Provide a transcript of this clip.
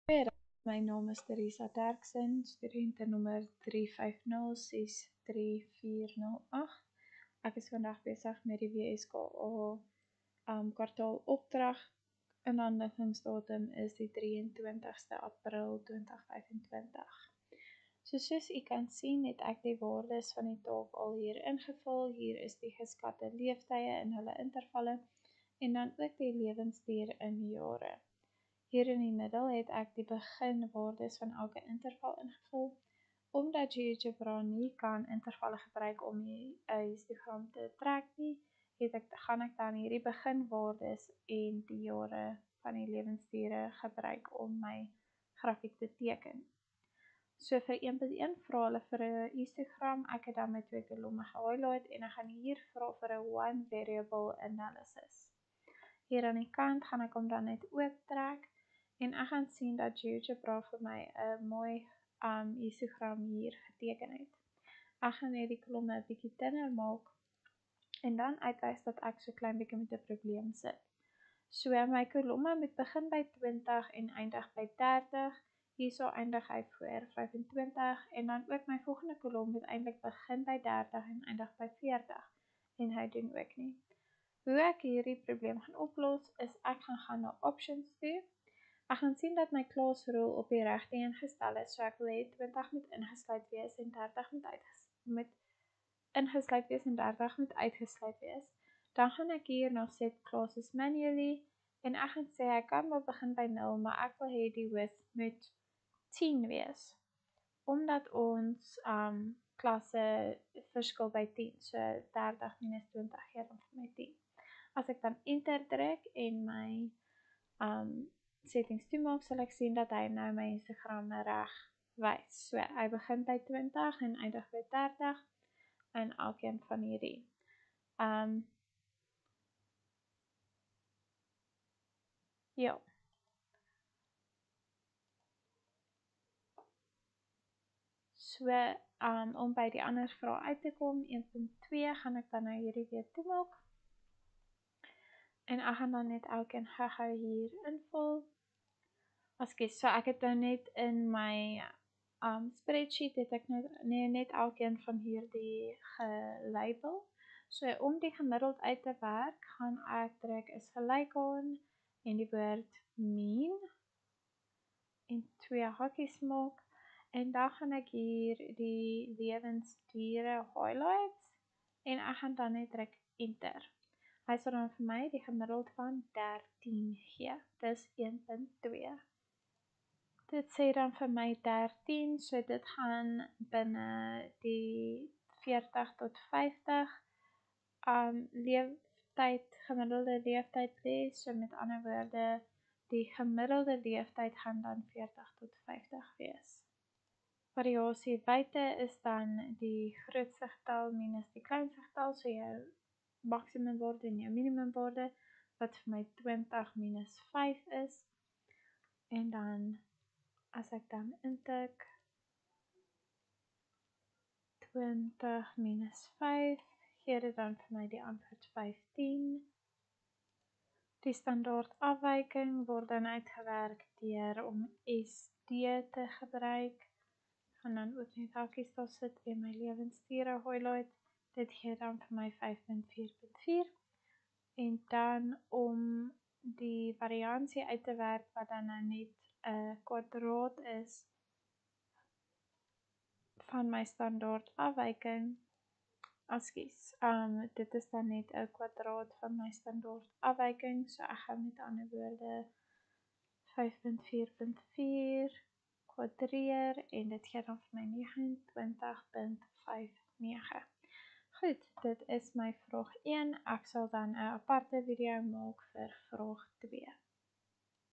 Goeiedag, my naam is Teresa Derksen, studentennommer 35063408. Ek is vandag besig met die WSKA kwartaalopdrag. Inhandigingsdatum is die 23ste April 2025. Soos u kan sien, het ek die waardes van die taak al hier ingevul. Hier is die geskatte leeftye in hulle intervalle en dan ook die lewensduur in jare. Hier in die middel het ek die beginwaardes van elke interval ingevul. Omdat GeoGebra nie kan intervalle gebruik om die histogram te trek nie, gaan ek dan hierdie beginwaardes en die jare van die lewensdure gebruik om my grafiek te teken. So vir 1.1 vra hulle vir 'n histogram, ek het dan my 2 kolomme gehighlight en ek gaan hier vra vir 'n one variable analysis. Hier aan die kant gaan ek hom dan net ooptrek en ek gaan sien dat GeoGebra vir my 'n mooi histogram hier geteken het. Ek gaan net die kolomme 'n bietjie dunner maak en dan uitwys dat ek so klein bietjie met 'n probleem sit. So my kolomme moet begin by 20 en eindig by 30. Hierso eindig hy voor 25 en dan ook my volgende kolom moet eintlik begin by 30 en eindig by 40 en hy doen ook nie. Hoe ek hierdie probleem gaan oplos is ek gaan na options toe. Ek gaan sien dat my class rule op die regte ingestel is, so ek wil hê 20 moet ingesluit wees en 30 moet ingesluit wees en 30 moet uitgesluit wees. Dan gaan ek hier na set classes manually en ek gaan sê ek kan wel begin by 0, maar ek wil hê die width moet 10 wees. Omdat ons klasse verskil by 10, so 30 minus 20 gee dan vir my 10. As ek dan enter druk en my settings toemaak, sal ek sien dat hy nou my histogram reg wys. So hy begin by 20 en eindig by 30 in elkeen van hierdie. Ja. So om by die ander vrae uit te kom, 1.2 gaan ek dan nou hierdie weer toemaak. En ek gaan dan net elkeen gou hier invul. So ek het nou net in my spreadsheet het ek net elkeen van hierdie gelabel. So om die gemiddeld uit te werk, gaan ek druk is gelyk aan en die woord mean en 2 hakies maak. En dan gaan ek hier die lewensdure highlight en ek gaan dan net druk enter. Hy sal dan vir my die gemiddeld van 13 gee. Dis 1.2. Dit sê dan vir my 13, so dit gaan binne die 40 tot 50 gemiddelde leeftyd wees. So met ander woorde, die gemiddelde leeftyd gaan dan 40 tot 50 wees. Variasie buite is dan die grootste getal minus die kleinste getal, so jou maksimumwaarde en jou minimumwaarde, wat vir my 20 minus 5 is. En dan, as ek dan intik, 20 minus 5, gee dit dan vir my die antwoord 15. Die standaard afwyking word dan uitgewerk deur om SD te gebruik. Gaan dan ook net hakies daar sit en my lewensdure highlight. Dit gee dan vir my 5.4.4. En dan om die variansie uit te werk wat dan nou net 'n kwadraat is van my standaard afwyking. Dit is dan net 'n kwadraat van my standaard afwyking, so ek gaan met ander woorde 5.4.4 kwadreer en dit gee dan vir my 29.59. Goed, dit is my vraag 1. Ek sal dan 'n aparte video maak vir vraag 2.